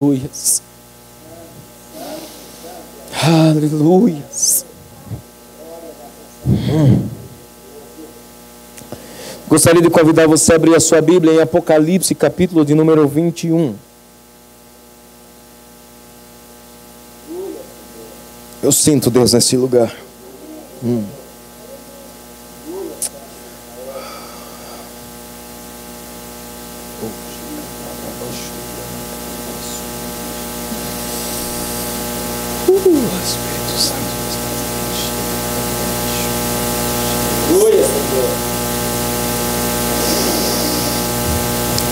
Aleluias. Aleluias. Gostaria de convidar você a abrir a sua Bíblia em Apocalipse, capítulo de número 21. Eu sinto Deus nesse lugar. Espírito Santo.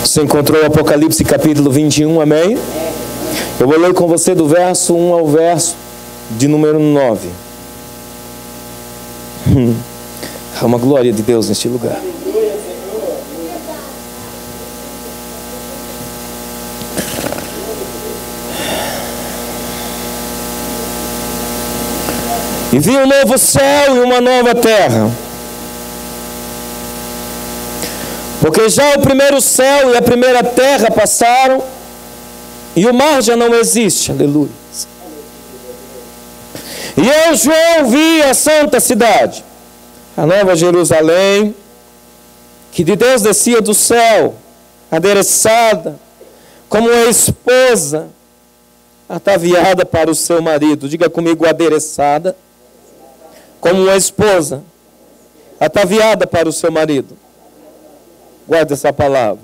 Você encontrou o Apocalipse capítulo 21, amém? Eu vou ler com você do verso 1 ao verso de número 9. Há uma glória de Deus neste lugar. E vi um novo céu e uma nova terra, porque já o primeiro céu e a primeira terra passaram, e o mar já não existe. Aleluia. E eu, João, vi a santa cidade, a nova Jerusalém, que de Deus descia do céu, adereçada como uma esposa ataviada para o seu marido. Diga comigo, adereçada como uma esposa ataviada para o seu marido. Guarda essa palavra.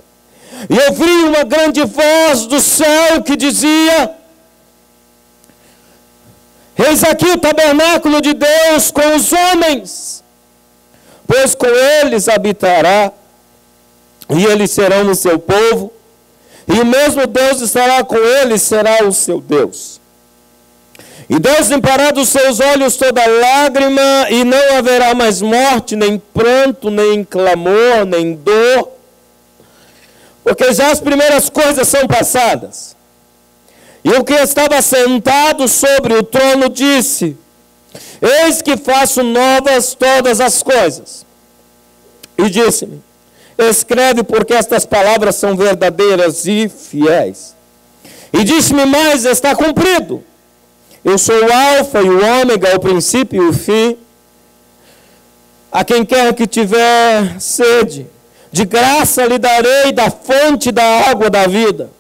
E eu ouvi uma grande voz do céu que dizia: eis aqui o tabernáculo de Deus com os homens, pois com eles habitará, e eles serão o seu povo, e o mesmo Deus estará com eles, será o seu Deus. E Deus limpará dos seus olhos toda lágrima, e não haverá mais morte, nem pranto, nem clamor, nem dor, porque já as primeiras coisas são passadas. E o que estava sentado sobre o trono disse: eis que faço novas todas as coisas. E disse-me: escreve, porque estas palavras são verdadeiras e fiéis. E disse-me mais: está cumprido. Eu sou o Alfa e o Ômega, o princípio e o fim. A quem quer que tiver sede, de graça lhe darei da fonte da água da vida.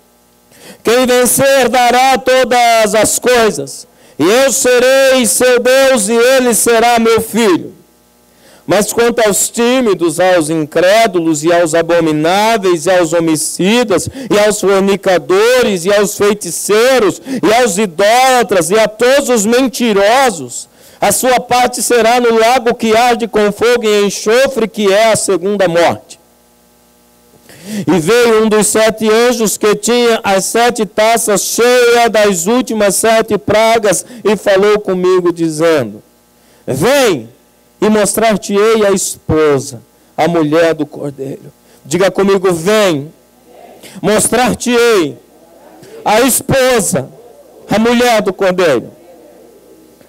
Quem vencer dará todas as coisas, e eu serei seu Deus, e ele será meu filho. Mas quanto aos tímidos, aos incrédulos, e aos abomináveis, e aos homicidas, e aos fornicadores, e aos feiticeiros, e aos idólatras, e a todos os mentirosos, a sua parte será no lago que arde com fogo e enxofre, que é a segunda morte. E veio um dos 7 anjos que tinha as 7 taças cheias das últimas 7 pragas, e falou comigo, dizendo: vem, e mostrar-te-ei a esposa, a mulher do Cordeiro. Diga comigo: vem, mostrar-te-ei a esposa, a mulher do Cordeiro.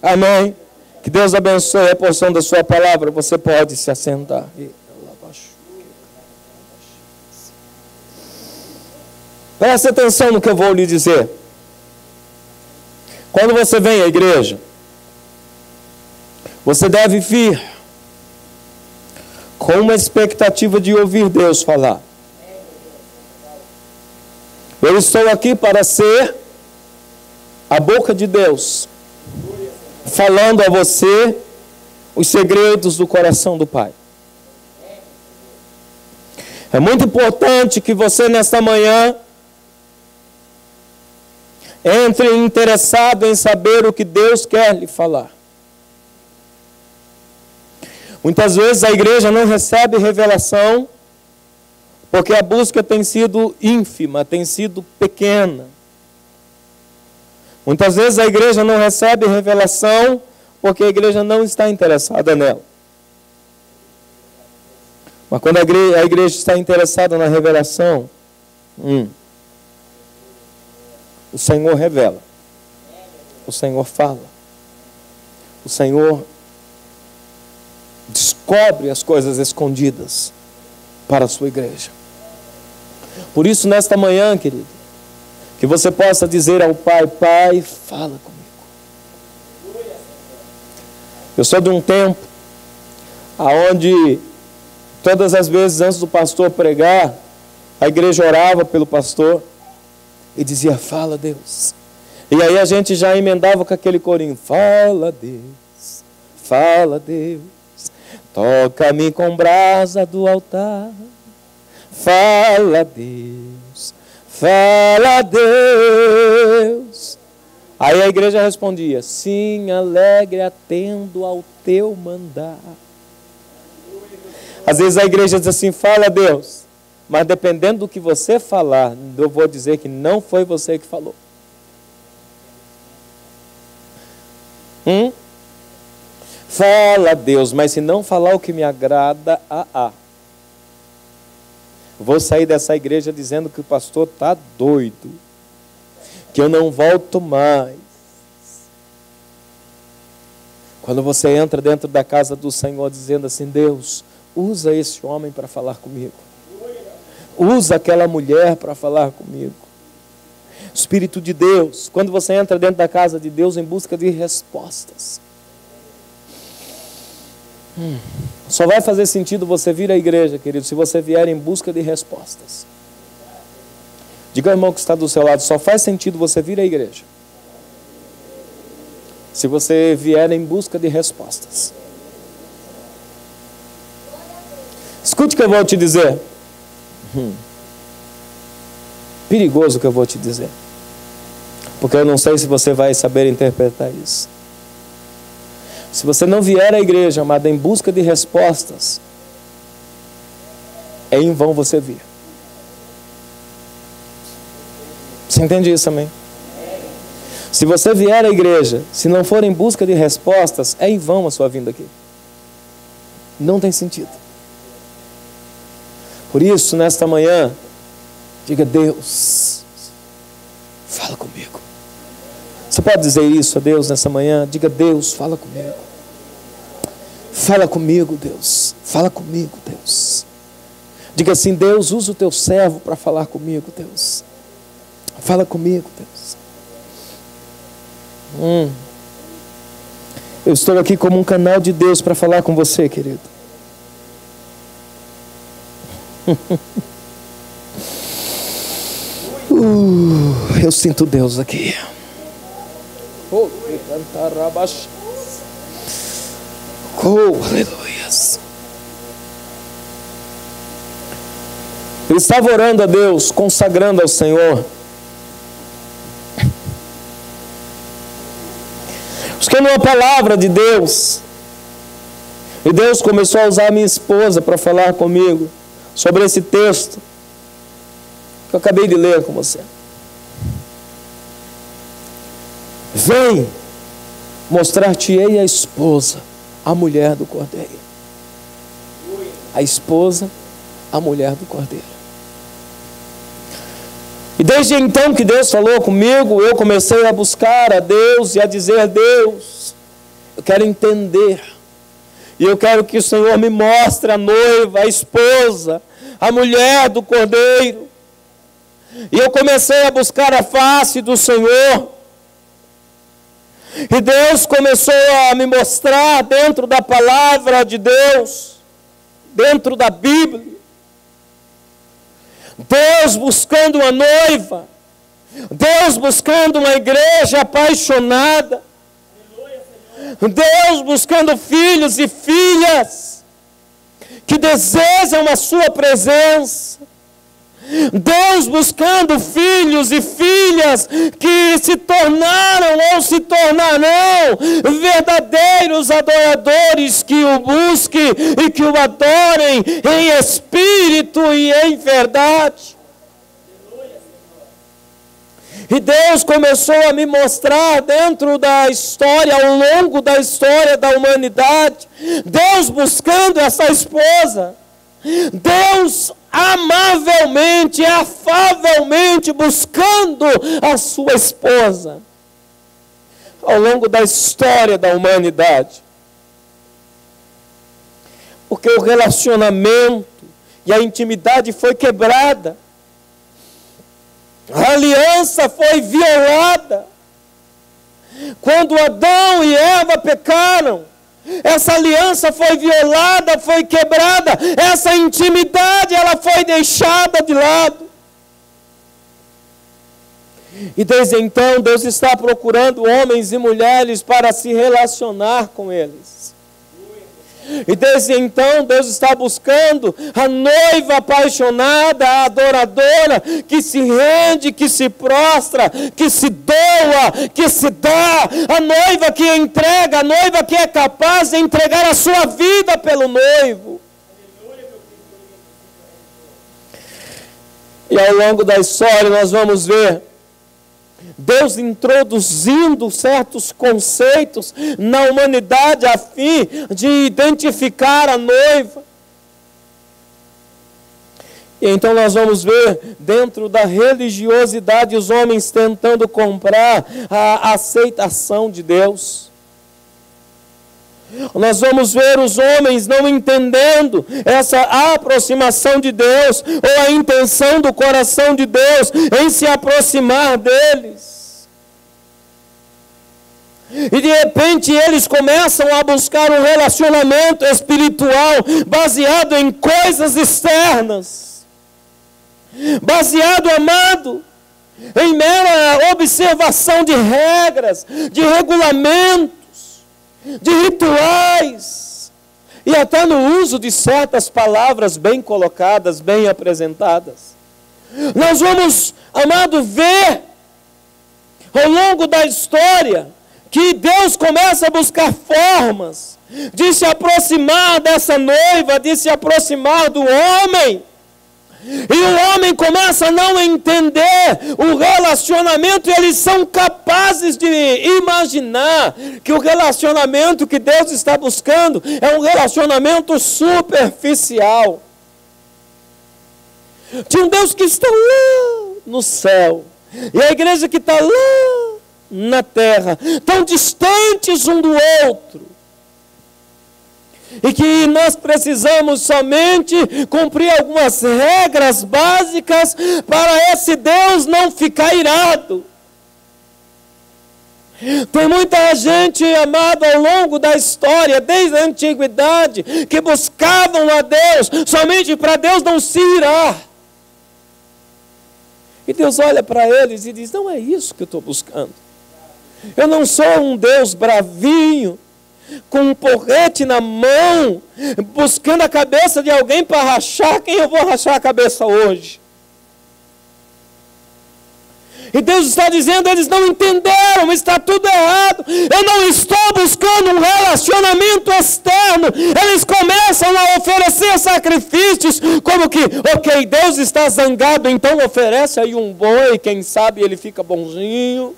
Amém? Que Deus abençoe a porção da sua palavra. Você pode se assentar. Preste atenção no que eu vou lhe dizer. Quando você vem à igreja, você deve vir com uma expectativa de ouvir Deus falar. Eu estou aqui para ser a boca de Deus, falando a você os segredos do coração do Pai. É muito importante que você nesta manhã entre interessado em saber o que Deus quer lhe falar. Muitas vezes a igreja não recebe revelação porque a busca tem sido ínfima, tem sido pequena. Muitas vezes a igreja não recebe revelação porque a igreja não está interessada nela. Mas quando a igreja está interessada na revelação, o Senhor revela, o Senhor fala, o Senhor descobre as coisas escondidas para a sua igreja. Por isso, nesta manhã, querido, Que você possa dizer ao Pai: Pai, fala comigo. Eu sou de um tempo onde todas as vezes antes do pastor pregar, a igreja orava pelo pastor e dizia: fala, Deus. E aí a gente já emendava com aquele corinho: fala, Deus, fala, Deus, toca-me com brasa do altar. Fala, Deus, fala, Deus. Aí a igreja respondia: sim, alegre, atendo ao teu mandar. Às vezes a igreja diz assim: fala, Deus, mas dependendo do que você falar, eu vou dizer que não foi você que falou. Fala, Deus, mas se não falar o que me agrada, vou sair dessa igreja dizendo que o pastor está doido, que eu não volto mais. Quando você entra dentro da casa do Senhor dizendo assim: Deus, usa esse homem para falar comigo, usa aquela mulher para falar comigo. Espírito de Deus, quando você entra dentro da casa de Deus em busca de respostas, só vai fazer sentido você vir à igreja, querido, se você vier em busca de respostas. Diga ao irmão que está do seu lado: só faz sentido você vir à igreja se você vier em busca de respostas. Escute o que eu vou te dizer. Perigoso o que eu vou te dizer, porque eu não sei se você vai saber interpretar isso. Se você não vier à igreja, amado, em busca de respostas, é em vão você vir. Você entende isso, amém? Se você vier à igreja, se não for em busca de respostas, é em vão a sua vinda aqui. Não tem sentido. Por isso, nesta manhã, diga: Deus, fala comigo. Você pode dizer isso a Deus nessa manhã? Diga: Deus, fala comigo. Fala comigo, Deus. Fala comigo, Deus. Diga assim: Deus, usa o teu servo para falar comigo, Deus. Fala comigo, Deus. Eu estou aqui como um canal de Deus para falar com você, querido. Eu sinto Deus aqui. Oh, aleluias. Eu estava orando a Deus, consagrando ao Senhor, buscando uma palavra de Deus. E Deus começou a usar a minha esposa para falar comigo sobre esse texto que eu acabei de ler com você. Vem, mostrar-te-ei a esposa, a mulher do Cordeiro. A esposa, a mulher do Cordeiro. E desde então que Deus falou comigo, eu comecei a buscar a Deus e a dizer: Deus, eu quero entender. E eu quero que o Senhor me mostre a noiva, a esposa, a mulher do Cordeiro. E eu comecei a buscar a face do Senhor. E Deus começou a me mostrar dentro da palavra de Deus, dentro da Bíblia, Deus buscando uma noiva, Deus buscando uma igreja apaixonada, Deus buscando filhos e filhas que desejam a sua presença, Deus buscando filhos e filhas que se tornaram ou se tornarão verdadeiros adoradores, que o busquem e que o adorem em espírito e em verdade. E Deus começou a me mostrar dentro da história, ao longo da história da humanidade, Deus buscando essa esposa, Deus amavelmente, afavelmente buscando a sua esposa ao longo da história da humanidade. Porque o relacionamento e a intimidade foi quebrada. A aliança foi violada. Quando Adão e Eva pecaram, essa aliança foi violada, foi quebrada. Essa intimidade, ela foi deixada de lado. E desde então, Deus está procurando homens e mulheres para se relacionar com eles. E desde então, Deus está buscando a noiva apaixonada, a adoradora, que se rende, que se prostra, que se doa, que se dá. A noiva que entrega, a noiva que é capaz de entregar a sua vida pelo noivo. E ao longo da história nós vamos ver Deus introduzindo certos conceitos na humanidade a fim de identificar a noiva. E então nós vamos ver dentro da religiosidade os homens tentando comprar a aceitação de Deus. Nós vamos ver os homens não entendendo essa aproximação de Deus, ou a intenção do coração de Deus em se aproximar deles. E de repente eles começam a buscar um relacionamento espiritual baseado em coisas externas, baseado, amado, em mera observação de regras, de regulamentos, de rituais, e até no uso de certas palavras bem colocadas, bem apresentadas. Nós vamos, amado, ver ao longo da história que Deus começa a buscar formas de se aproximar dessa noiva, de se aproximar do homem. E o homem começa a não entender o relacionamento, e eles são capazes de imaginar que o relacionamento que Deus está buscando é um relacionamento superficial. De um Deus que está lá no céu, e a igreja que está lá na terra, tão distantes um do outro. E que nós precisamos somente cumprir algumas regras básicas para esse Deus não ficar irado. Tem muita gente, amado, ao longo da história, desde a antiguidade, que buscavam a Deus somente para Deus não se irar. E Deus olha para eles e diz: não é isso que eu estou buscando. Eu não sou um Deus bravinho, com um porrete na mão, buscando a cabeça de alguém para rachar quem eu vou rachar a cabeça hoje. E Deus está dizendo: eles não entenderam, está tudo errado. Eu não estou buscando um relacionamento externo. Eles começam a oferecer sacrifícios, como que, ok, Deus está zangado, então oferece aí um boi, quem sabe ele fica bonzinho.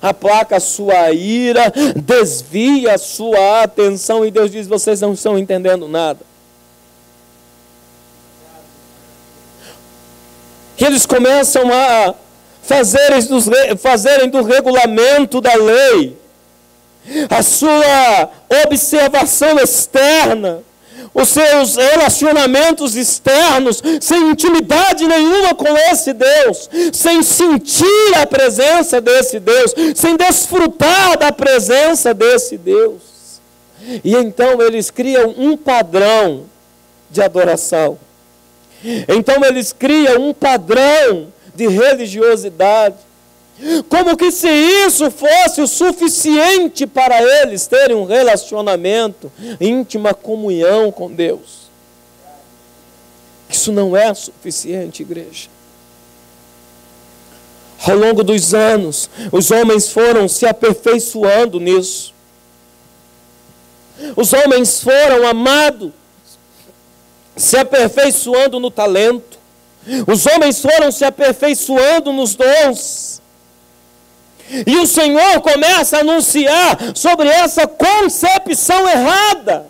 Aplaca a sua ira, desvia a sua atenção, e Deus diz: vocês não estão entendendo nada. Que eles começam a fazerem do regulamento da lei a sua observação externa, os seus relacionamentos externos, sem intimidade nenhuma com esse Deus, sem sentir a presença desse Deus, sem desfrutar da presença desse Deus. E então eles criam um padrão de adoração. Então eles criam um padrão de religiosidade, como que se isso fosse o suficiente para eles terem um relacionamento, íntima comunhão com Deus. Isso não é suficiente, igreja. Ao longo dos anos, os homens foram se aperfeiçoando nisso. Os homens foram, amados, se aperfeiçoando no talento. Os homens foram se aperfeiçoando nos dons. E o Senhor começa a anunciar sobre essa concepção errada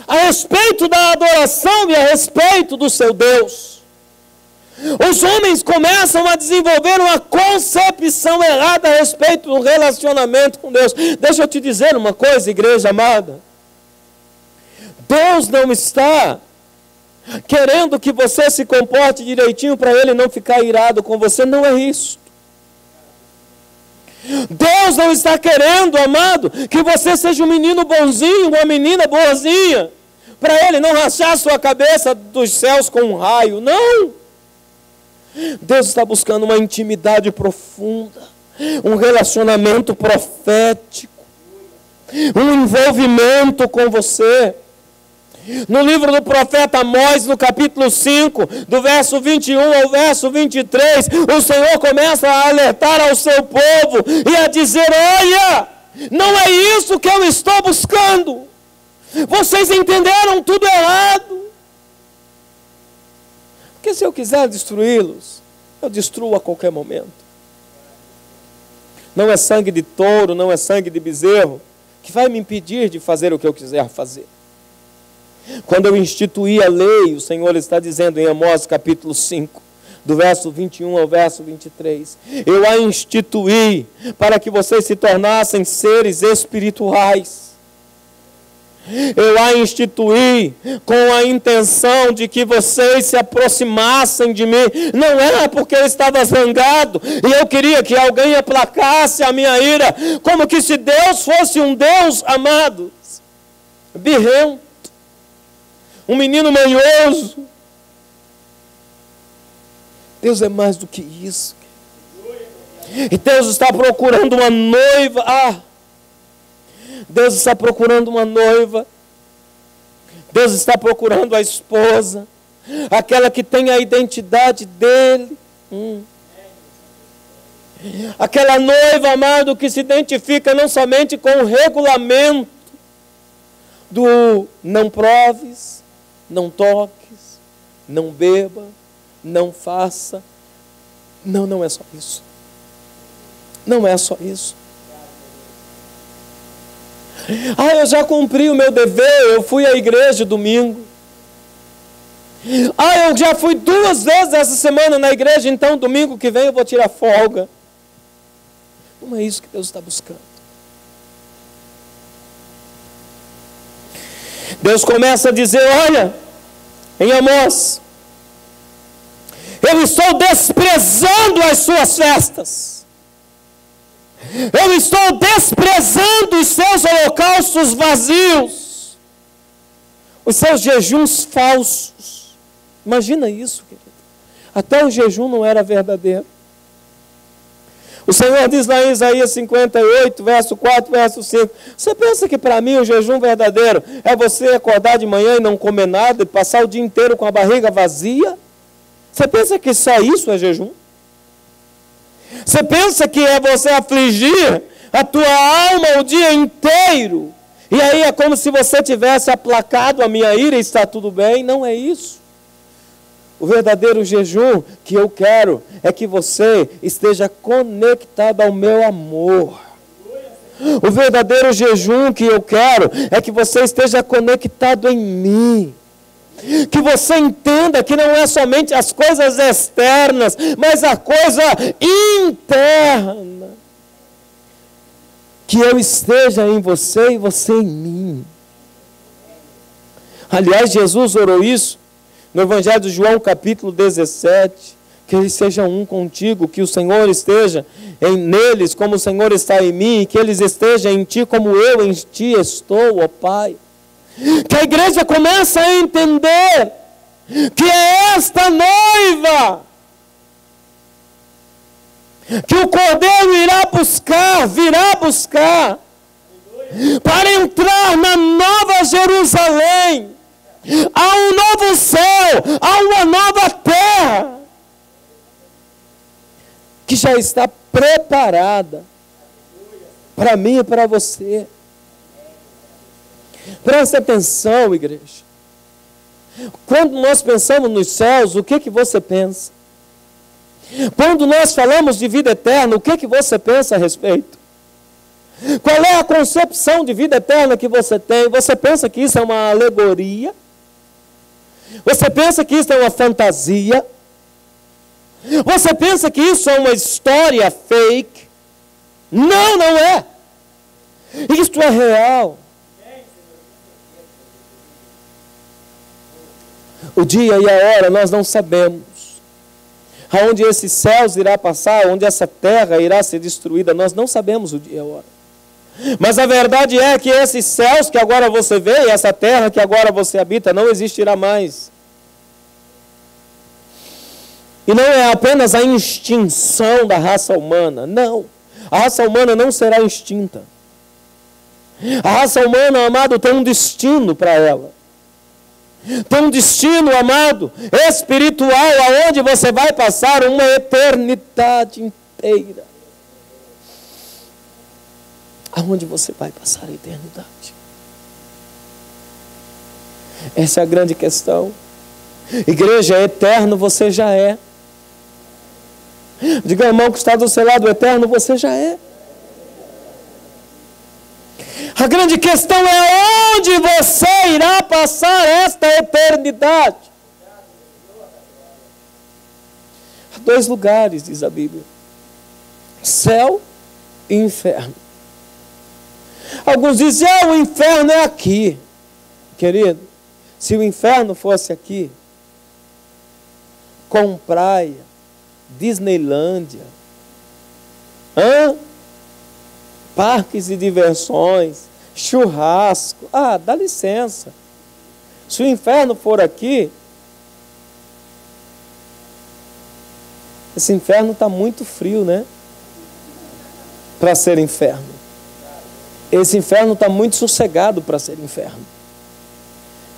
a respeito da adoração e a respeito do seu Deus. Os homens começam a desenvolver uma concepção errada a respeito do relacionamento com Deus. Deixa eu te dizer uma coisa, igreja amada. Deus não está querendo que você se comporte direitinho para Ele não ficar irado com você. Não é isso. Deus não está querendo, amado, que você seja um menino bonzinho, uma menina boazinha, para Ele não rachar a sua cabeça dos céus com um raio. Não! Deus está buscando uma intimidade profunda, um relacionamento profético, um envolvimento com você. No livro do profeta Amós, no capítulo 5, do verso 21 ao verso 23, o Senhor começa a alertar ao seu povo e a dizer: olha, não é isso que eu estou buscando. Vocês entenderam tudo errado. Porque se eu quiser destruí-los, eu destruo a qualquer momento. Não é sangue de touro, não é sangue de bezerro que vai me impedir de fazer o que eu quiser fazer. Quando eu instituí a lei, o Senhor está dizendo em Amós capítulo 5, do verso 21 ao verso 23, eu a instituí para que vocês se tornassem seres espirituais. Eu a instituí com a intenção de que vocês se aproximassem de mim. Não era porque eu estava zangado e eu queria que alguém aplacasse a minha ira, como que se Deus fosse um Deus, amados, birrento, um menino manhoso. Deus é mais do que isso. E Deus está procurando uma noiva. Deus está procurando uma noiva. Deus está procurando a esposa, aquela que tem a identidade dele. Aquela noiva, amado, que se identifica não somente com o regulamento do não proves, não toques, não beba, não faça. Não é só isso. Não é só isso. Eu já cumpri o meu dever, eu fui à igreja domingo. Eu já fui 2 vezes essa semana na igreja, então domingo que vem eu vou tirar folga. Não é isso que Deus está buscando. Deus começa a dizer: olha, em Amós, eu estou desprezando as suas festas. Eu estou desprezando os seus holocaustos vazios, os seus jejuns falsos. Imagina isso, querido. Até o jejum não era verdadeiro. O Senhor diz lá em Isaías 58, verso 4, verso 5. Você pensa que para mim o jejum verdadeiro é você acordar de manhã e não comer nada e passar o dia inteiro com a barriga vazia? Você pensa que só isso é jejum? Você pensa que é você afligir a tua alma o dia inteiro? E aí é como se você tivesse aplacado a minha ira e está tudo bem? Não é isso. O verdadeiro jejum que eu quero é que você esteja conectado ao meu amor. O verdadeiro jejum que eu quero é que você esteja conectado em mim. Que você entenda que não é somente as coisas externas, mas a coisa interna. Que eu esteja em você e você em mim. Aliás, Jesus orou isso no Evangelho de João, capítulo 17. Que eles sejam um contigo, que o Senhor esteja neles como o Senhor está em mim, e que eles estejam em ti como eu em ti estou, ó Pai. Que a igreja comece a entender que é esta noiva que o Cordeiro virá buscar para entrar na nova Jerusalém, a um novo céu, a uma nova terra que já está preparada para mim e para você. Presta atenção, igreja. Quando nós pensamos nos céus, o que você pensa? Quando nós falamos de vida eterna, o que você pensa a respeito? Qual é a concepção de vida eterna que você tem? Você pensa que isso é uma alegoria? Você pensa que isso é uma fantasia? Você pensa que isso é uma história fake? Não, não é. Isto é real. O dia e a hora nós não sabemos. Aonde esses céus irá passar, onde essa terra irá ser destruída, nós não sabemos o dia e a hora. Mas a verdade é que esses céus que agora você vê, e essa terra que agora você habita, não existirá mais. E não é apenas a extinção da raça humana, não. A raça humana não será extinta. A raça humana, amado, tem um destino para ela. Tem um destino, amado, espiritual, aonde você vai passar uma eternidade inteira. Aonde você vai passar a eternidade? Essa é a grande questão. Igreja, eterno você já é. Diga, irmão, que está do seu lado, eterno você já é. A grande questão é onde você irá passar esta eternidade. Há dois lugares, diz a Bíblia: céu e inferno. Alguns dizem, o inferno é aqui. Querido, se o inferno fosse aqui, com praia, Disneylândia, parques de diversões, churrasco, dá licença. Se o inferno for aqui, esse inferno está muito frio, né? Para ser inferno. Esse inferno está muito sossegado para ser inferno.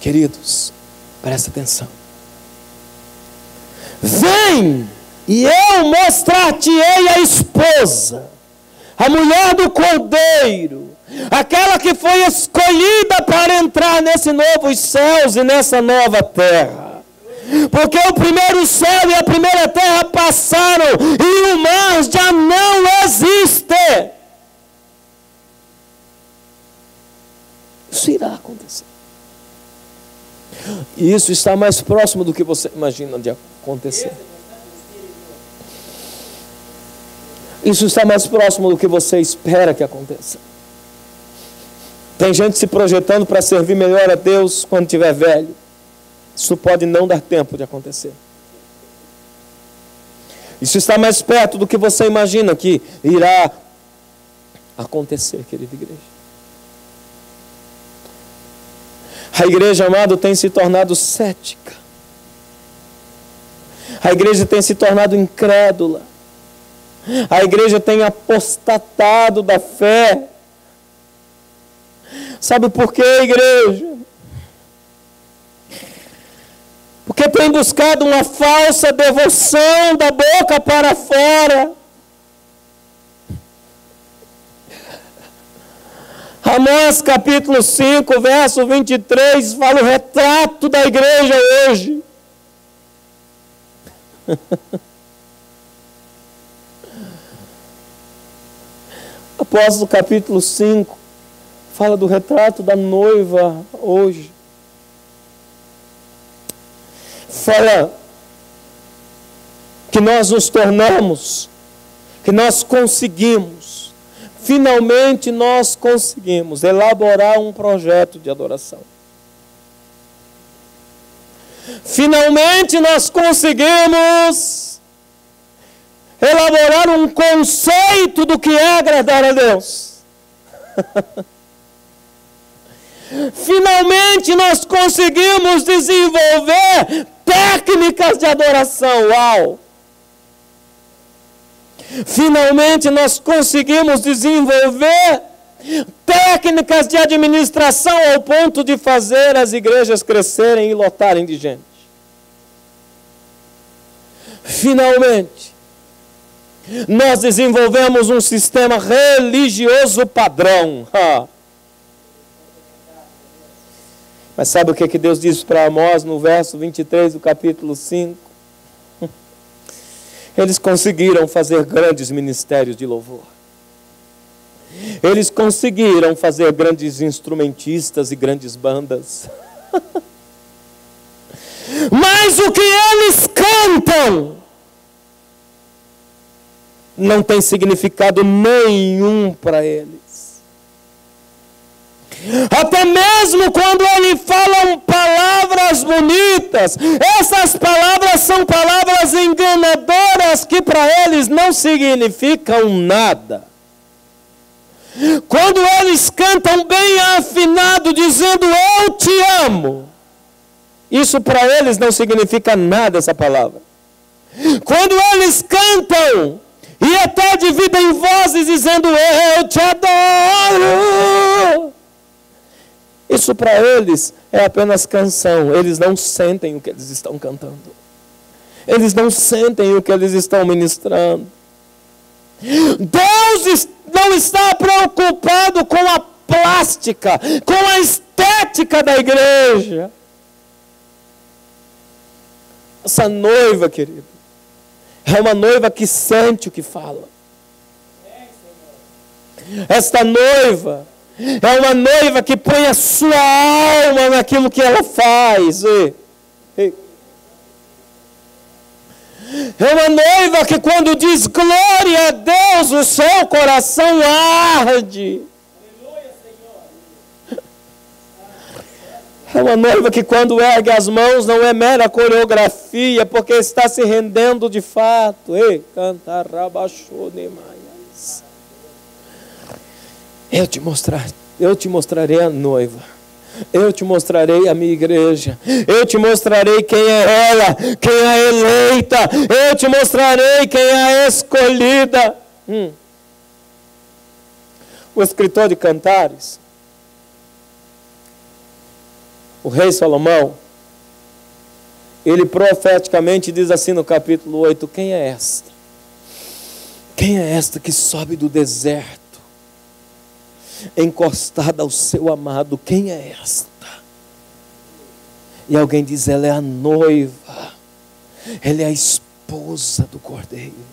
Queridos, presta atenção. Vem, e eu mostrar-te-ei a esposa, a mulher do Cordeiro, aquela que foi escolhida para entrar nesse novo céus e nessa nova terra. Porque o primeiro céu e a primeira terra passaram e o mar já não existe. Isso irá acontecer. E isso está mais próximo do que você imagina de acontecer. Isso está mais próximo do que você espera que aconteça. Tem gente se projetando para servir melhor a Deus quando estiver velho. Isso pode não dar tempo de acontecer. Isso está mais perto do que você imagina que irá acontecer, querida igreja. A igreja, amado, tem se tornado cética. A igreja tem se tornado incrédula. A igreja tem apostatado da fé. Sabe por quê, igreja? Porque tem buscado uma falsa devoção da boca para fora. Amós capítulo 5, verso 23, fala o retrato da igreja hoje. Apóstolo capítulo 5, fala do retrato da noiva hoje. Fala que nós nos tornamos, que nós conseguimos, finalmente nós conseguimos elaborar um projeto de adoração. Finalmente nós conseguimos elaborar um conceito do que é agradar a Deus. Finalmente nós conseguimos desenvolver técnicas de adoração. Uau! Finalmente nós conseguimos desenvolver técnicas de administração ao ponto de fazer as igrejas crescerem e lotarem de gente. Finalmente, nós desenvolvemos um sistema religioso padrão. Mas sabe o que Deus disse para Amós no verso 23 do capítulo 5? Eles conseguiram fazer grandes ministérios de louvor. Eles conseguiram fazer grandes instrumentistas e grandes bandas. Mas o que eles cantam não tem significado nenhum para eles. Até mesmo quando ele fala palavras bonitas, essas palavras são palavras enganadoras que para eles não significam nada. Quando eles cantam bem afinado, dizendo eu te amo, isso para eles não significa nada, essa palavra. Quando eles cantam e até dividem vozes dizendo eu te adoro, isso para eles é apenas canção. Eles não sentem o que eles estão cantando. Eles não sentem o que eles estão ministrando. Deus não está preocupado com a plástica, com a estética da igreja. Essa noiva, querido, é uma noiva que sente o que fala. Esta noiva é uma noiva que põe a sua alma naquilo que ela faz. É uma noiva que quando diz glória a Deus, o seu coração arde. É uma noiva que quando ergue as mãos não é mera coreografia, porque está se rendendo de fato. Eu te mostrarei a noiva. Eu te mostrarei a minha igreja. Eu te mostrarei quem é ela, quem é a eleita. Eu te mostrarei quem é a escolhida. O escritor de Cantares, o rei Salomão, ele profeticamente diz assim no capítulo 8, quem é esta? Quem é esta que sobe do deserto, encostada ao seu amado? Quem é esta? E alguém diz, ela é a noiva, ela é a esposa do Cordeiro.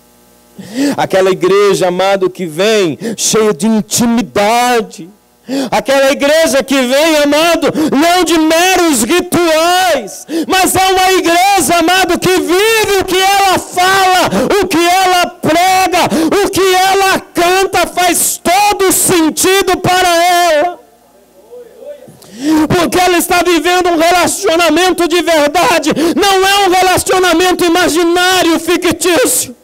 Aquela igreja, amado, que vem cheia de intimidade. Aquela igreja que vem, amado, não de meros rituais, mas é uma igreja, amado, que vive o que ela fala, o que ela prega, o que ela canta, faz todo sentido para ela. Porque ela está vivendo um relacionamento de verdade, não é um relacionamento imaginário, fictício.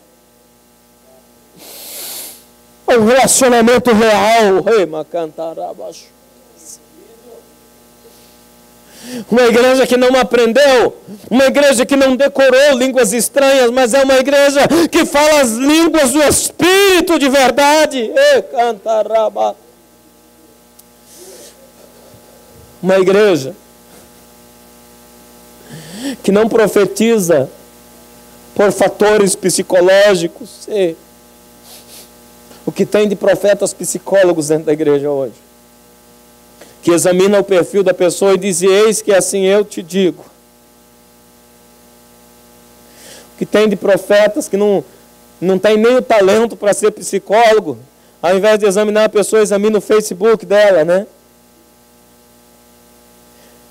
É um relacionamento real. Uma igreja que não aprendeu, uma igreja que não decorou línguas estranhas, mas é uma igreja que fala as línguas do Espírito de verdade. Uma igreja que não profetiza por fatores psicológicos. O que tem de profetas psicólogos dentro da igreja hoje, que examina o perfil da pessoa e diz, eis que assim eu te digo. O que tem de profetas que não tem nem o talento para ser psicólogo, ao invés de examinar a pessoa, examina o Facebook dela, né?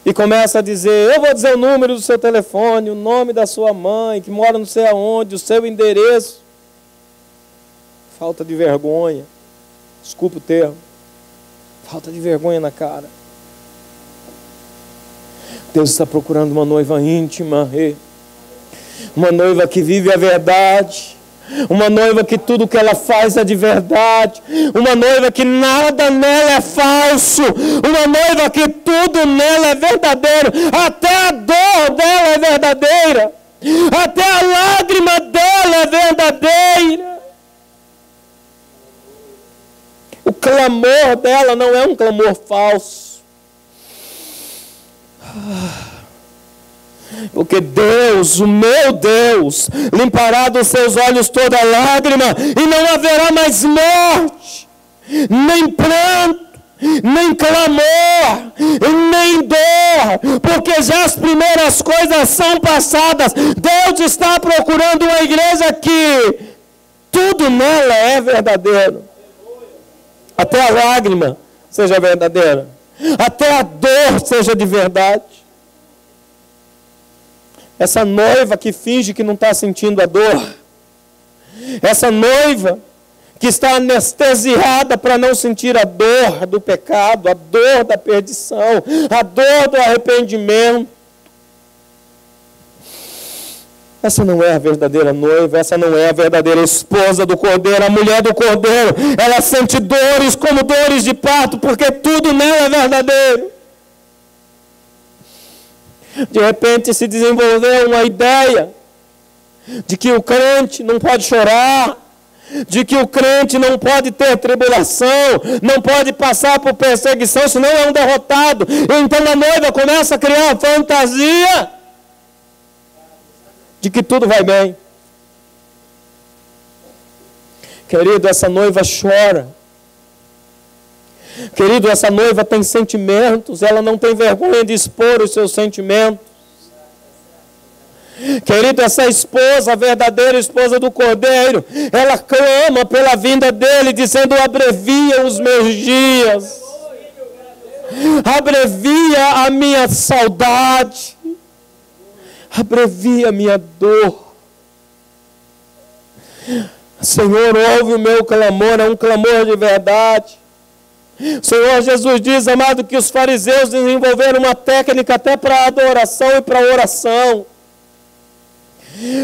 E começa a dizer, eu vou dizer o número do seu telefone, o nome da sua mãe, que mora não sei aonde, o seu endereço. Falta de vergonha. Desculpa o termo. Falta de vergonha na cara. Deus está procurando uma noiva íntima. Uma noiva que vive a verdade. Uma noiva que tudo que ela faz é de verdade. Uma noiva que nada nela é falso. Uma noiva que tudo nela é verdadeiro. Até a dor dela é verdadeira. Até a lágrima dela é verdadeira. O clamor dela não é um clamor falso. Porque Deus, o meu Deus, limpará dos seus olhos toda lágrima, e não haverá mais morte, nem pranto, nem clamor, nem dor, porque já as primeiras coisas são passadas. Deus está procurando uma igreja que tudo nela é verdadeiro. Até a lágrima seja verdadeira. Até a dor seja de verdade. Essa noiva que finge que não está sentindo a dor. Essa noiva que está anestesiada para não sentir a dor do pecado, a dor da perdição, a dor do arrependimento. Essa não é a verdadeira noiva, essa não é a verdadeira esposa do Cordeiro, a mulher do Cordeiro. Ela sente dores como dores de parto, porque tudo nela é verdadeiro. De repente se desenvolveu uma ideia de que o crente não pode chorar, de que o crente não pode ter tribulação, não pode passar por perseguição, senão é um derrotado. Então a noiva começa a criar a fantasia de que tudo vai bem. Querido, essa noiva chora. Querido, essa noiva tem sentimentos, ela não tem vergonha de expor os seus sentimentos. Querido, essa esposa, a verdadeira esposa do Cordeiro, ela clama pela vinda dele, dizendo: abrevia os meus dias, abrevia a minha saudade, abrevia a minha dor. Senhor, ouve o meu clamor, é um clamor de verdade. Senhor Jesus diz, amado, que os fariseus desenvolveram uma técnica até para adoração e para oração.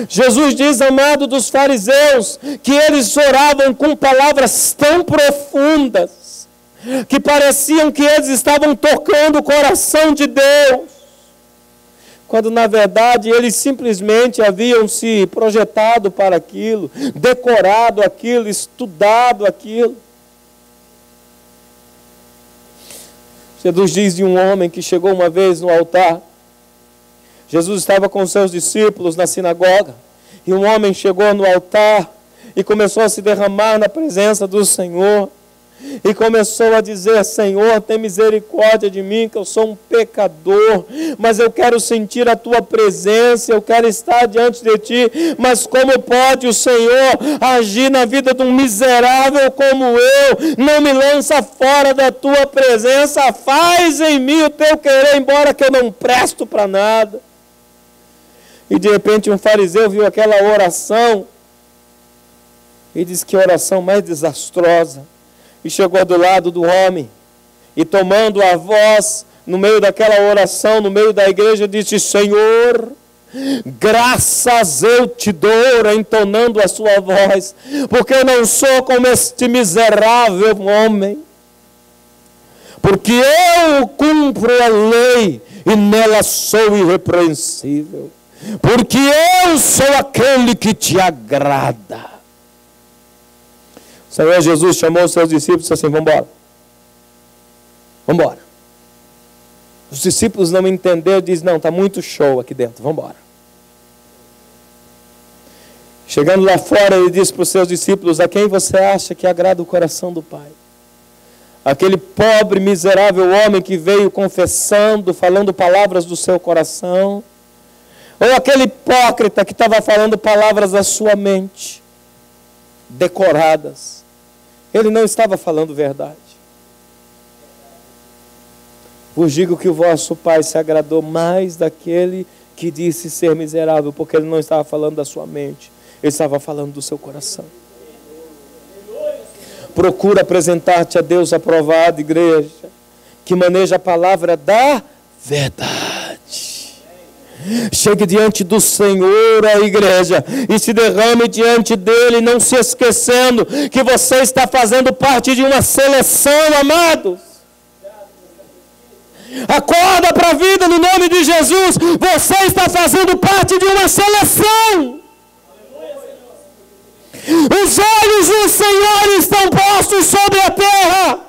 Jesus diz, amado, dos fariseus, que eles oravam com palavras tão profundas, que pareciam que eles estavam tocando o coração de Deus, quando na verdade eles simplesmente haviam se projetado para aquilo, decorado aquilo, estudado aquilo. Jesus diz de um homem que chegou uma vez no altar. Jesus estava com seus discípulos na sinagoga, e um homem chegou no altar e começou a se derramar na presença do Senhor, e começou a dizer: Senhor, tem misericórdia de mim, que eu sou um pecador, mas eu quero sentir a tua presença, eu quero estar diante de ti, mas como pode o Senhor agir na vida de um miserável como eu? Não me lança fora da tua presença, faz em mim o teu querer, embora que eu não presto para nada. E de repente um fariseu viu aquela oração e disse: que oração mais desastrosa. E chegou do lado do homem e, tomando a voz no meio daquela oração, no meio da igreja, disse: Senhor, graças eu te dou, entonando a sua voz, porque eu não sou como este miserável homem, porque eu cumpro a lei e nela sou irrepreensível, porque eu sou aquele que te agrada. O Senhor Jesus chamou os seus discípulos e disse assim: vamos embora. Vamos embora. Os discípulos não entenderam e dizem: não, está muito show aqui dentro, vamos embora. Chegando lá fora, ele disse para os seus discípulos: a quem você acha que agrada o coração do Pai? Aquele pobre, miserável homem que veio confessando, falando palavras do seu coração? Ou aquele hipócrita que estava falando palavras da sua mente, decoradas? Ele não estava falando verdade. Vos digo que o vosso Pai se agradou mais daquele que disse ser miserável, porque ele não estava falando da sua mente, ele estava falando do seu coração. Procura apresentar-te a Deus aprovado, igreja, que maneja a palavra da verdade. Chegue diante do Senhor, a igreja, e se derrame diante dele, não se esquecendo que você está fazendo parte de uma seleção, amados. Acorda para a vida no nome de Jesus. Você está fazendo parte de uma seleção. Os olhos do Senhor estão postos sobre a terra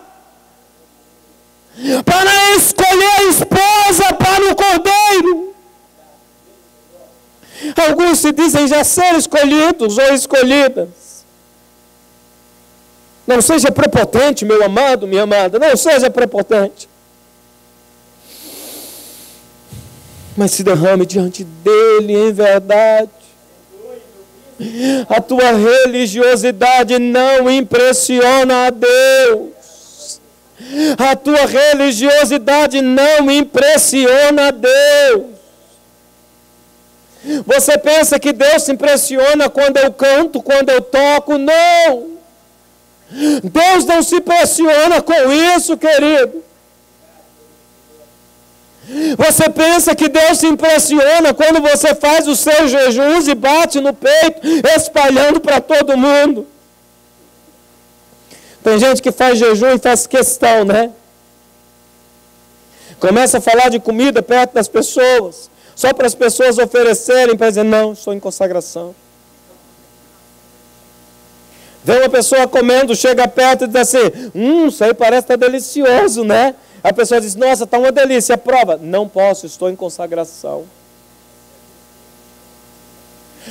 para escolher a esposa para o Cordeiro. Alguns se dizem já ser escolhidos ou escolhidas. Não seja prepotente, meu amado, minha amada, não seja prepotente. Mas se derrame diante dele em verdade. A tua religiosidade não impressiona a Deus. A tua religiosidade não impressiona a Deus. Você pensa que Deus se impressiona quando eu canto, quando eu toco? Não! Deus não se impressiona com isso, querido. Você pensa que Deus se impressiona quando você faz os seus jejuns e bate no peito, espalhando para todo mundo. Tem gente que faz jejum e faz questão, né? Começa a falar de comida perto das pessoas, só para as pessoas oferecerem, para dizer, não, estou em consagração. Vê uma pessoa comendo, chega perto e diz assim, isso aí parece estar delicioso, né? A pessoa diz, nossa, está uma delícia, prova. Não posso, estou em consagração.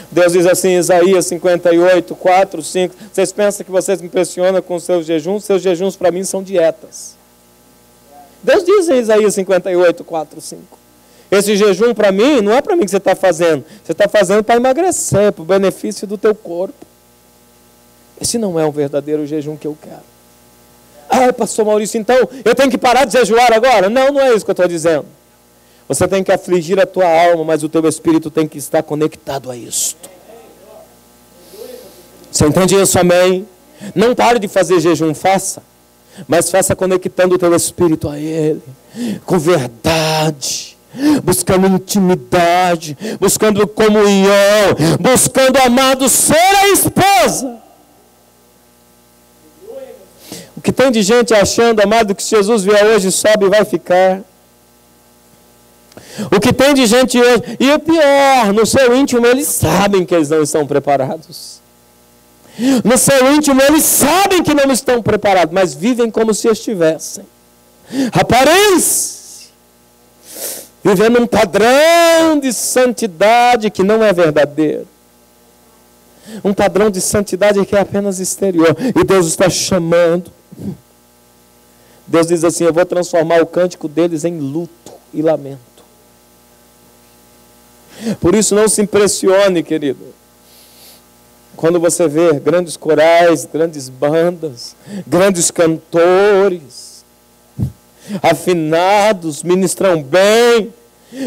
Deus diz assim, Isaías 58, 4, 5, vocês pensam que vocês me impressionam com seus jejuns para mim são dietas. Deus diz em Isaías 58, 4, 5. Esse jejum para mim, não é para mim que você está fazendo. Você está fazendo para emagrecer, para o benefício do teu corpo. Esse não é o verdadeiro jejum que eu quero. Ah, pastor Maurício, então eu tenho que parar de jejuar agora? Não, não é isso que eu estou dizendo. Você tem que afligir a tua alma, mas o teu espírito tem que estar conectado a isto. Você entende isso, amém? Não pare de fazer jejum, faça. Mas faça conectando o teu espírito a Ele. Com verdade. Buscando intimidade. Buscando comunhão. Buscando, amado, ser a esposa. O que tem de gente achando, amado, que se Jesus vier hoje, sobe e vai ficar. O que tem de gente hoje, e o pior, no seu íntimo eles sabem que eles não estão preparados. No seu íntimo eles sabem que não estão preparados, mas vivem como se estivessem. Aparência, vivendo um padrão de santidade que não é verdadeiro. Um padrão de santidade que é apenas exterior. E Deus está chamando. Deus diz assim, eu vou transformar o cântico deles em luto e lamento. Por isso não se impressione, querido, quando você vê grandes corais, grandes bandas, grandes cantores, afinados, ministram bem.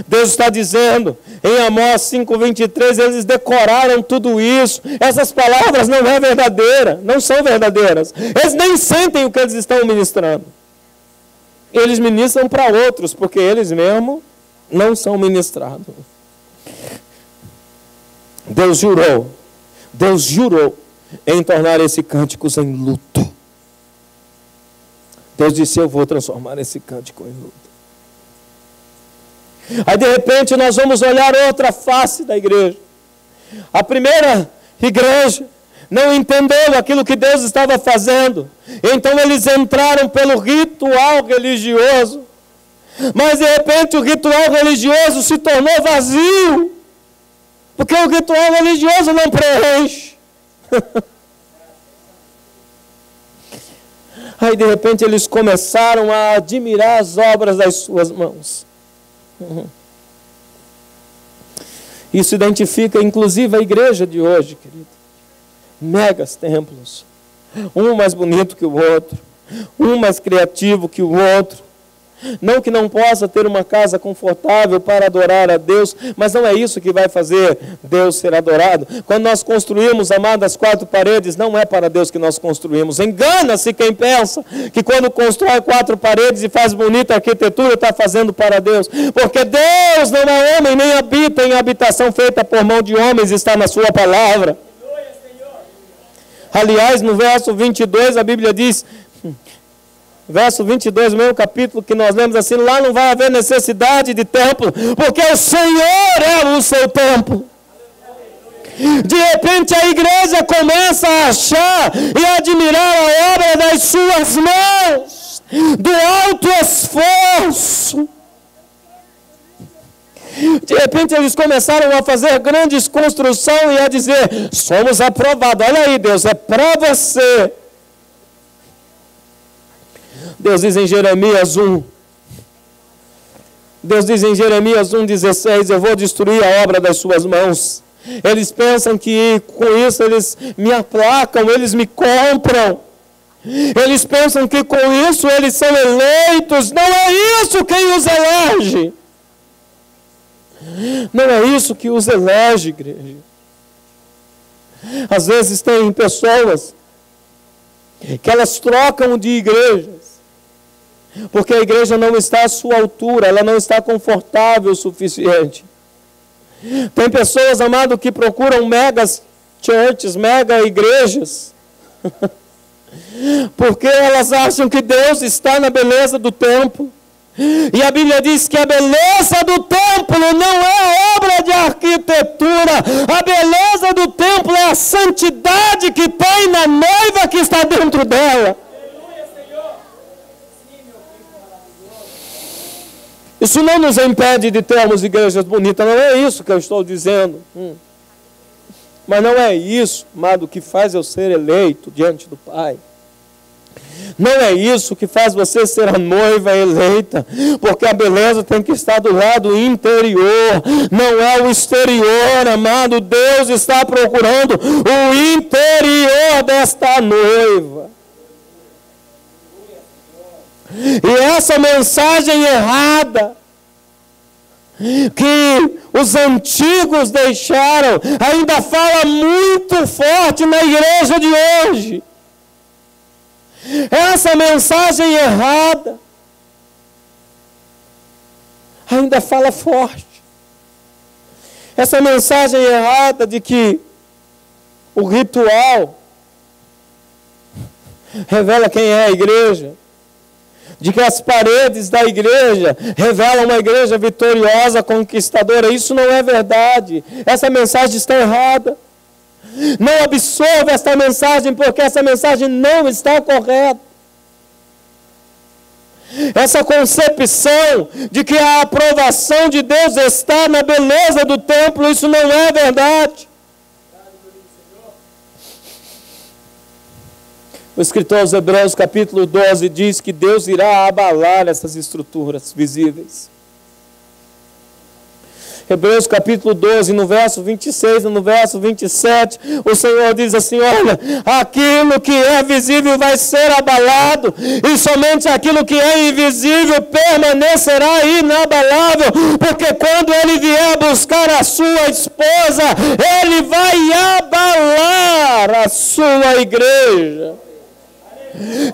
Deus está dizendo, em Amós 5:23, eles decoraram tudo isso. Essas palavras não é verdadeira, não são verdadeiras. Eles nem sentem o que eles estão ministrando. Eles ministram para outros, porque eles mesmos não são ministrados. Deus jurou em tornar esse cântico em luto. Deus disse, eu vou transformar esse cântico em luto. Aí de repente nós vamos olhar outra face da igreja. A primeira igreja não entendeu aquilo que Deus estava fazendo. Então eles entraram pelo ritual religioso. Mas de repente o ritual religioso se tornou vazio. Porque o ritual religioso não preenche. Aí de repente eles começaram a admirar as obras das suas mãos. Isso identifica inclusive a igreja de hoje, querido. Megas templos. Um mais bonito que o outro. Um mais criativo que o outro. Não que não possa ter uma casa confortável para adorar a Deus, mas não é isso que vai fazer Deus ser adorado. Quando nós construímos, amadas, 4 paredes, não é para Deus que nós construímos. Engana-se quem pensa que quando constrói 4 paredes e faz bonita arquitetura, está fazendo para Deus. Porque Deus não é homem, nem habita em habitação feita por mão de homens, está na sua palavra. Aliás, no verso 22, a Bíblia diz... Verso 22, o mesmo capítulo que nós lemos assim, lá não vai haver necessidade de templo, porque o Senhor é o seu templo. De repente a igreja começa a achar e admirar a obra das suas mãos, do alto esforço. De repente eles começaram a fazer grandes construções e a dizer, somos aprovados, olha aí Deus, é para você. Deus diz em Jeremias 1, Deus diz em Jeremias 1,16, eu vou destruir a obra das suas mãos. Eles pensam que com isso eles me aplacam, eles me compram. Eles pensam que com isso eles são eleitos. Não é isso quem os elege. Não é isso que os elege, igreja. Às vezes tem pessoas que elas trocam de igrejas, porque a igreja não está à sua altura, ela não está confortável o suficiente. Tem pessoas, amado, que procuram megas churches, mega igrejas, porque elas acham que Deus está na beleza do templo. E a Bíblia diz que a beleza do templo não é obra de arquitetura. A beleza do templo é a santidade que tem na noiva que está dentro dela. Isso não nos impede de termos igrejas bonitas, não é isso que eu estou dizendo. Mas não é isso, amado, que faz eu ser eleito diante do Pai. Não é isso que faz você ser a noiva eleita, porque a beleza tem que estar do lado interior, não é o exterior, amado. Deus está procurando o interior desta noiva. E essa mensagem errada que os antigos deixaram ainda fala muito forte na igreja de hoje. Essa mensagem errada ainda fala forte. Essa mensagem errada de que o ritual revela quem é a igreja, de que as paredes da igreja revelam uma igreja vitoriosa, conquistadora. Isso não é verdade. Essa mensagem está errada. Não absorva esta mensagem, porque essa mensagem não está correta. Essa concepção de que a aprovação de Deus está na beleza do templo, isso não é verdade. O escritor aos Hebreus, capítulo 12, diz que Deus irá abalar essas estruturas visíveis. Hebreus capítulo 12, no verso 26 e no verso 27, o Senhor diz assim: olha, aquilo que é visível vai ser abalado, e somente aquilo que é invisível permanecerá inabalável, porque quando ele vier buscar a sua esposa, ele vai abalar a sua igreja.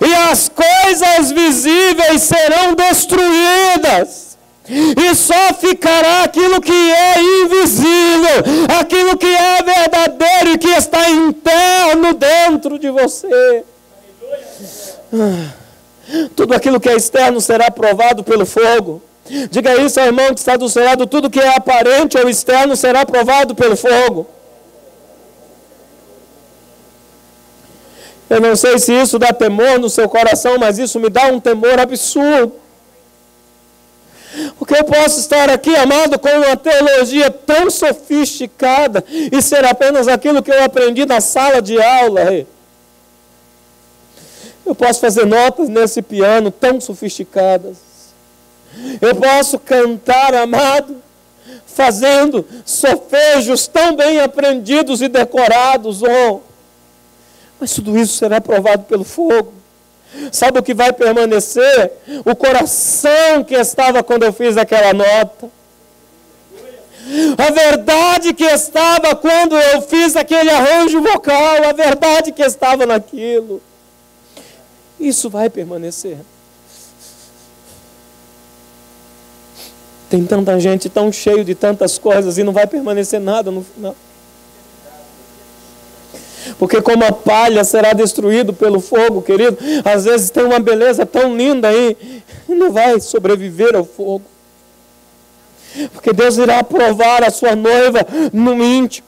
E as coisas visíveis serão destruídas. E só ficará aquilo que é invisível, aquilo que é verdadeiro e que está interno dentro de você. Tudo aquilo que é externo será provado pelo fogo. Diga isso ao irmão que está do seu lado: tudo que é aparente ou externo será provado pelo fogo. Eu não sei se isso dá temor no seu coração, mas isso me dá um temor absurdo. Porque eu posso estar aqui, amado, com uma teologia tão sofisticada e ser apenas aquilo que eu aprendi na sala de aula. Eu posso fazer notas nesse piano tão sofisticadas. Eu posso cantar, amado, fazendo solfejos tão bem aprendidos e decorados. Mas tudo isso será provado pelo fogo. Sabe o que vai permanecer? O coração que estava quando eu fiz aquela nota. A verdade que estava quando eu fiz aquele arranjo vocal. A verdade que estava naquilo. Isso vai permanecer. Tem tanta gente tão cheio de tantas coisas e não vai permanecer nada no final. Porque como a palha será destruído pelo fogo, querido, às vezes tem uma beleza tão linda aí, e não vai sobreviver ao fogo. Porque Deus irá provar a sua noiva no íntimo.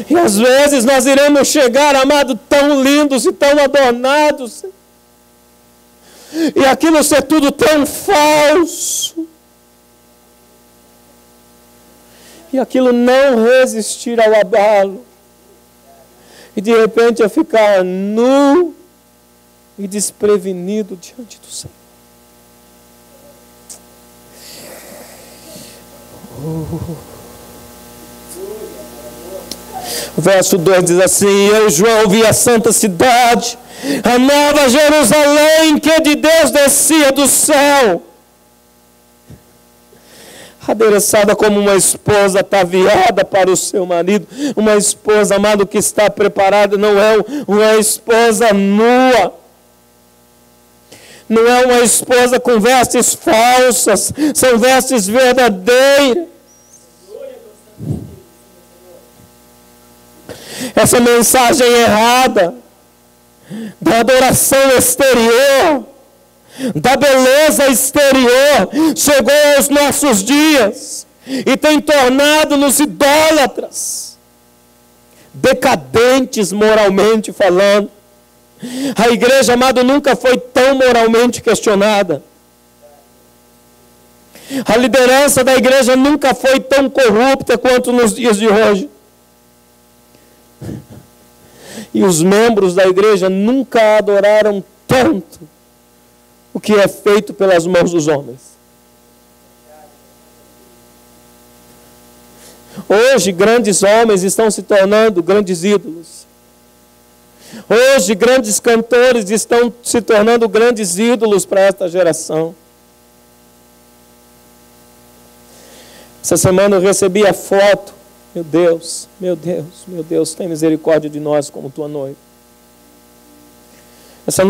E às vezes nós iremos chegar, amado, tão lindos e tão adornados, e aquilo ser tudo tão falso. E aquilo não resistir ao abalo. E de repente eu ficar nu e desprevenido diante do Senhor. O verso 2 diz assim: eu, João, vi a santa cidade, a nova Jerusalém, que de Deus descia do céu. adereçada como uma esposa ataviada para o seu marido, uma esposa, amado, que está preparada, não é uma esposa nua, não é uma esposa com vestes falsas, são vestes verdadeiras. Essa mensagem errada da adoração exterior, da beleza exterior, chegou aos nossos dias e tem tornado-nos idólatras, decadentes moralmente falando. A igreja, amado, nunca foi tão moralmente questionada. A liderança da igreja nunca foi tão corrupta quanto nos dias de hoje. E os membros da igreja nunca adoraram tanto o que é feito pelas mãos dos homens. Hoje, grandes homens estão se tornando grandes ídolos. Hoje, grandes cantores estão se tornando grandes ídolos para esta geração. Essa semana eu recebi a foto. Meu Deus, meu Deus, meu Deus, tem misericórdia de nós como tua noiva. Essa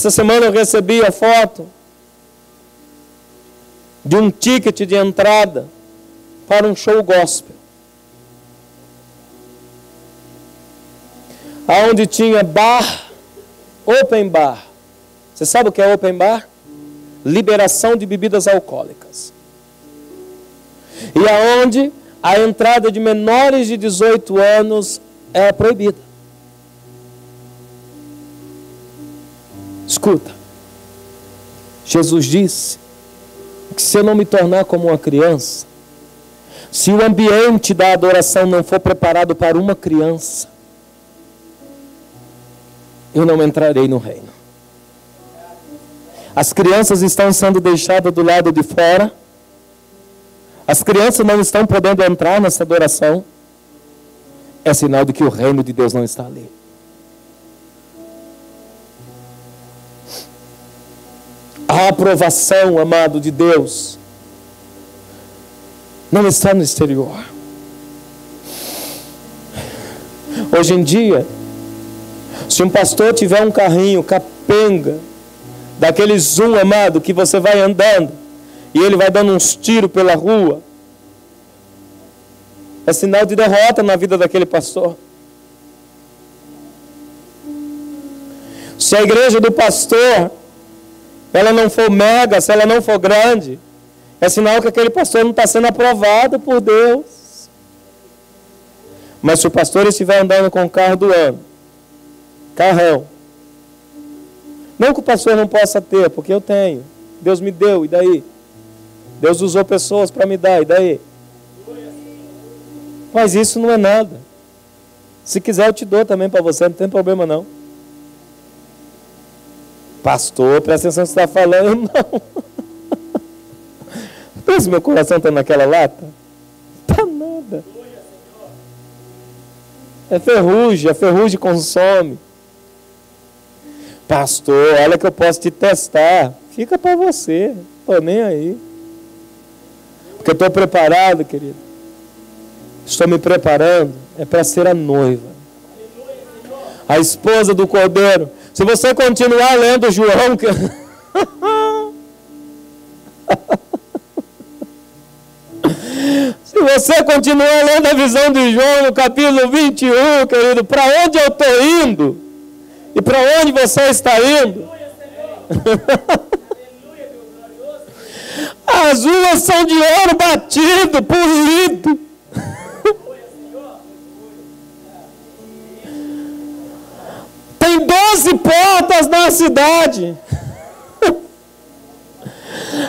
semana eu recebi a foto de um ticket de entrada para um show gospel, aonde tinha bar, open bar. Você sabe o que é open bar? Liberação de bebidas alcoólicas. E aonde a entrada de menores de 18 anos é proibida. Escuta, Jesus disse que se eu não me tornar como uma criança, se o ambiente da adoração não for preparado para uma criança, eu não entrarei no reino. As crianças estão sendo deixadas do lado de fora. As crianças não estão podendo entrar nessa adoração. É sinal de que o reino de Deus não está ali. A aprovação, amado, de Deus não está no exterior. Hoje em dia, se um pastor tiver um carrinho capenga, daquele zoom, amado, que você vai andando e ele vai dando uns tiros pela rua, é sinal de derrota na vida daquele pastor. Se a igreja do pastor, ela não for mega, se ela não for grande, é sinal que aquele pastor não está sendo aprovado por Deus. Mas se o pastor estiver andando com o carro do ano, carrão, não que o pastor não possa ter, porque eu tenho, Deus me deu, e daí? Deus usou pessoas para me dar, e daí? Mas isso não é nada. Se quiser eu te dou também para você, não tem problema não. Pastor, presta atenção no que você está falando. Não. Pensa, meu coração está naquela lata? Está nada. É ferrugem, a ferrugem consome. Pastor, olha que eu posso te testar. Fica para você, estou nem aí. Porque eu estou preparado, querido. Estou me preparando, é para ser a noiva, a esposa do Cordeiro. Se você continuar lendo João, se você continuar lendo a visão de João no capítulo 21, querido, para onde eu estou indo? E para onde você está indo? As ruas são de ouro batido, polido. Tem 12 portas na cidade.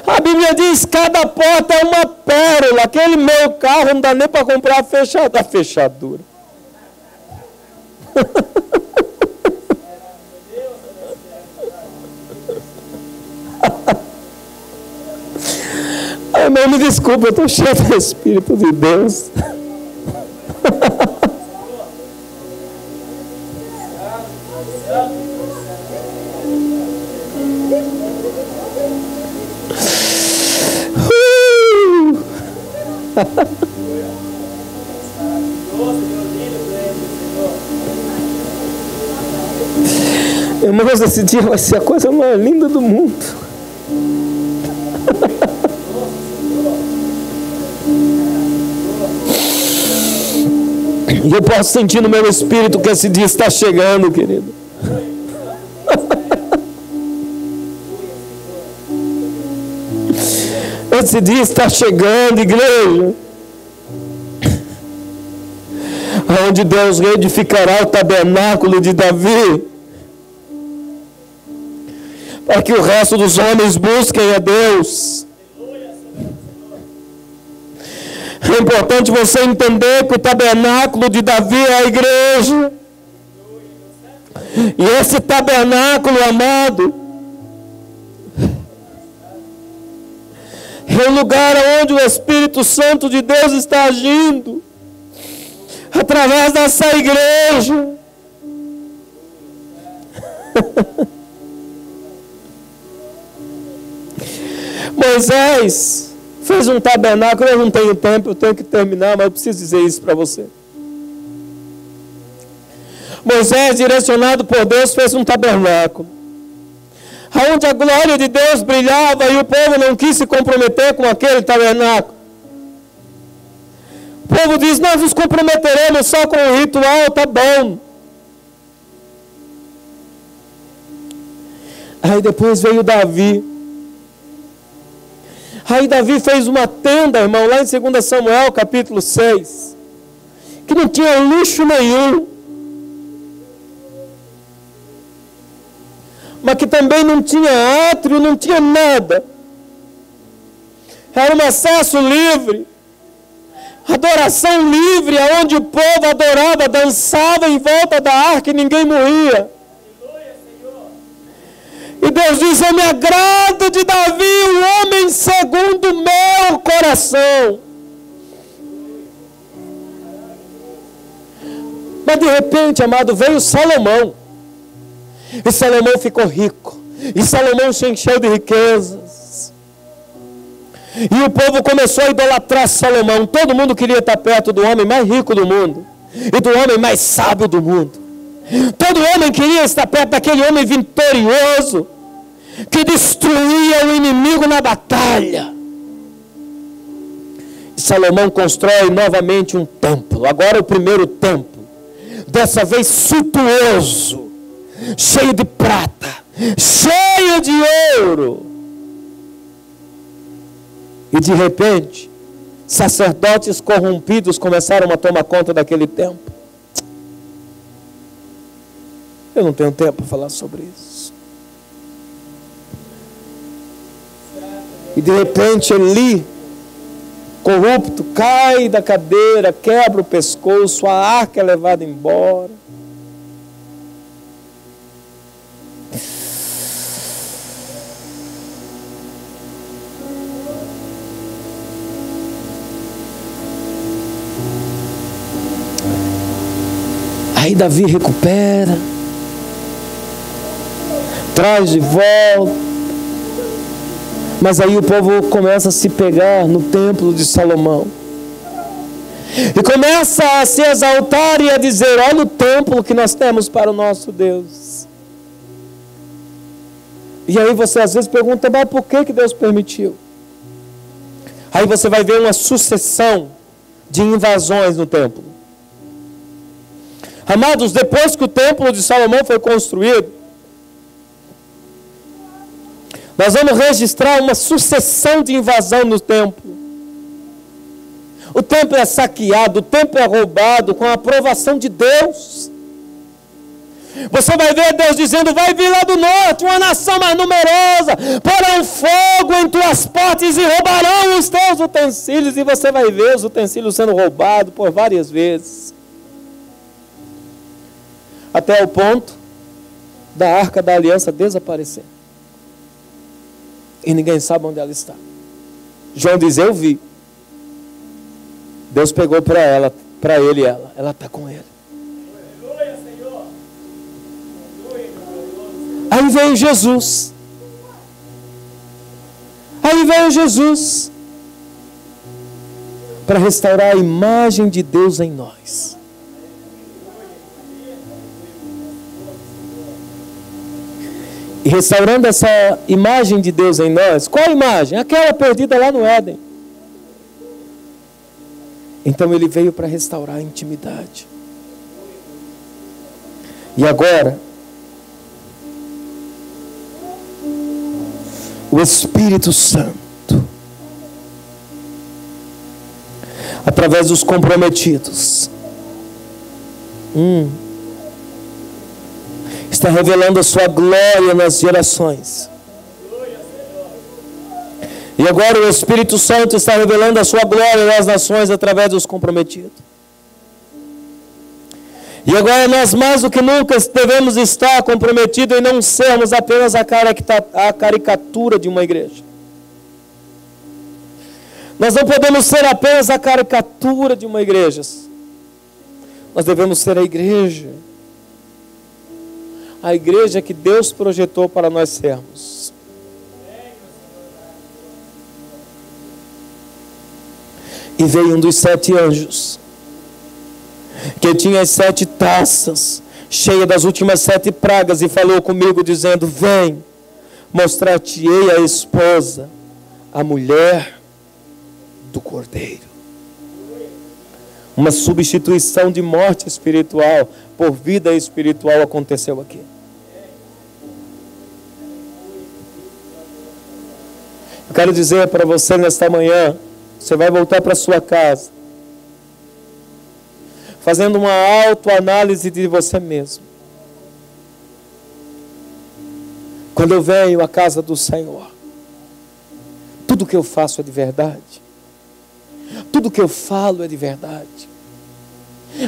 A Bíblia diz que cada porta é uma pérola. Aquele meu carro não dá nem para comprar a fechadura. Ai, meu, me desculpa, eu estou cheio do Espírito de Deus. Irmãos, esse dia vai ser a coisa mais linda do mundo. E eu posso sentir no meu espírito que esse dia está chegando, querido. Esse dia está chegando, igreja, onde Deus reedificará o tabernáculo de Davi, para que o resto dos homens busquem a Deus. É importante você entender que o tabernáculo de Davi é a igreja. E esse tabernáculo, amado, é o lugar onde o Espírito Santo de Deus está agindo, através dessa igreja. Moisés fez um tabernáculo. Eu não tenho tempo, eu tenho que terminar, mas eu preciso dizer isso para você. Moisés, direcionado por Deus, fez um tabernáculo, onde a glória de Deus brilhava, e o povo não quis se comprometer com aquele tabernáculo. O povo diz: nós nos comprometeremos só com o ritual, tá bom. Aí depois veio Davi. Aí Davi fez uma tenda, irmão, lá em 2 Samuel, capítulo 6, que não tinha luxo nenhum, mas que também não tinha átrio, não tinha nada. Era um acesso livre, adoração livre, onde o povo adorava, dançava em volta da arca e ninguém morria. E Deus diz: eu me agrado de Davi, um homem segundo o meu coração. Mas de repente, amado, veio Salomão. E Salomão ficou rico. E Salomão se encheu de riquezas. E o povo começou a idolatrar Salomão. Todo mundo queria estar perto do homem mais rico do mundo. E do homem mais sábio do mundo. Todo homem queria estar perto daquele homem vitorioso, que destruía o inimigo na batalha. E Salomão constrói novamente um templo. Agora o primeiro templo. Dessa vez suntuoso, cheio de prata, cheio de ouro. E de repente, sacerdotes corrompidos começaram a tomar conta daquele templo. Eu não tenho tempo para falar sobre isso. E de repente Eli, corrupto, cai da cadeira, quebra o pescoço, a arca é levada embora. Aí Davi recupera, traz de volta. Mas aí o povo começa a se pegar no templo de Salomão. E começa a se exaltar e a dizer: olha o templo que nós temos para o nosso Deus. E aí você às vezes pergunta: mas por que Deus permitiu? Aí você vai ver uma sucessão de invasões no templo. Amados, depois que o templo de Salomão foi construído, nós vamos registrar uma sucessão de invasão no templo. O templo é saqueado, o templo é roubado com a aprovação de Deus. Você vai ver Deus dizendo: vai vir lá do norte uma nação mais numerosa, porão fogo em tuas portas e roubarão os teus utensílios. E você vai ver os utensílios sendo roubados por várias vezes. Até o ponto da Arca da Aliança desaparecer. E ninguém sabe onde ela está. João diz: eu vi. Deus pegou para ele ela. Ela está com ele. Aí veio Jesus. para restaurar a imagem de Deus em nós. E restaurando essa imagem de Deus em nós, qual a imagem? Aquela perdida lá no Éden. Então ele veio para restaurar a intimidade. E agora, o Espírito Santo, através dos comprometidos, está revelando a sua glória nas gerações. E agora o Espírito Santo está revelando a sua glória nas nações através dos comprometidos. E agora nós mais do que nunca devemos estar comprometidos em não sermos apenas a caricatura de uma igreja. Nós não podemos ser apenas a caricatura de uma igreja. Nós devemos ser a igreja. A igreja que Deus projetou para nós sermos. E veio um dos 7 anjos, que tinha as 7 taças, cheia das últimas 7 pragas, e falou comigo dizendo: vem, mostrar-te-ei a esposa, a mulher do Cordeiro. Uma substituição de morte espiritual por vida espiritual aconteceu aqui. Eu quero dizer para você nesta manhã, você vai voltar para sua casa, fazendo uma autoanálise de você mesmo. Quando eu venho à casa do Senhor, tudo que eu faço é de verdade. Tudo que eu falo é de verdade.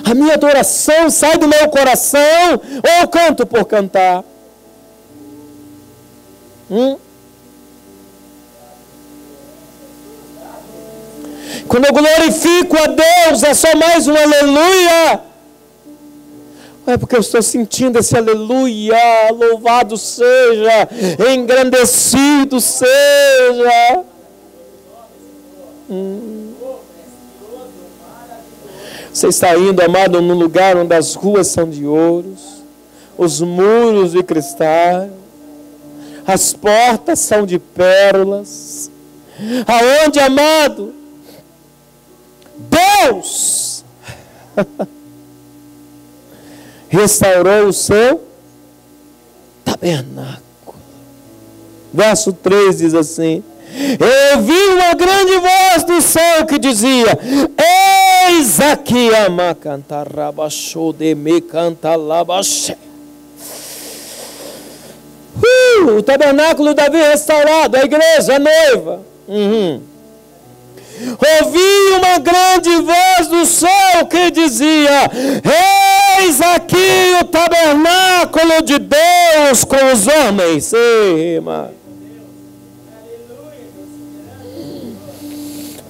A minha adoração sai do meu coração, ou eu canto por cantar? Quando eu glorifico a Deus, é só mais um aleluia? É porque eu estou sentindo esse aleluia. Louvado seja, engrandecido seja. Você está indo, amado, num lugar onde as ruas são de ouros, os muros de cristal, as portas são de pérolas, aonde, amado, Deus restaurou o seu tabernáculo. Verso 3 diz assim: eu ouvi uma grande voz do céu que dizia: eis aqui a macantarabachou de me cantalabaché. O tabernáculo Davi restaurado, a igreja, a noiva. Ouvi uma grande voz do céu que dizia: eis aqui o tabernáculo de Deus com os homens. Ei, irmão.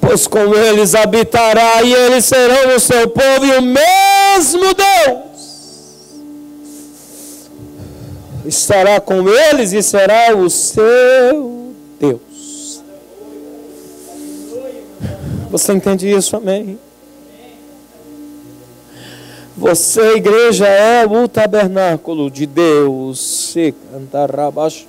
Pois com eles habitará, e eles serão o seu povo, e o mesmo Deus estará com eles e será o seu Deus. Você entende isso? Amém? Você, igreja, é o tabernáculo de Deus. Se cantar abaixo.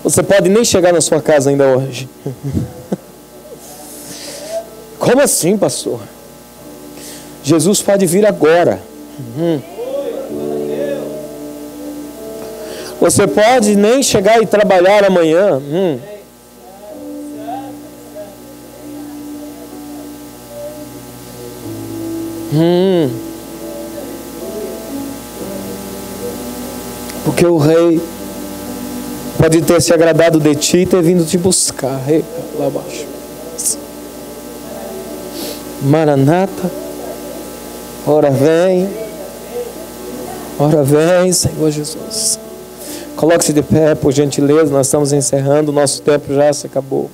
Você pode nem chegar na sua casa ainda hoje. Como assim, pastor? Jesus pode vir agora. Você pode nem chegar e trabalhar amanhã. Porque o rei pode ter se agradado de ti e ter vindo te buscar. Lá abaixo. Maranata. Ora vem. Ora vem, Senhor Jesus. Coloque-se de pé, por gentileza. Nós estamos encerrando. Nosso tempo já se acabou.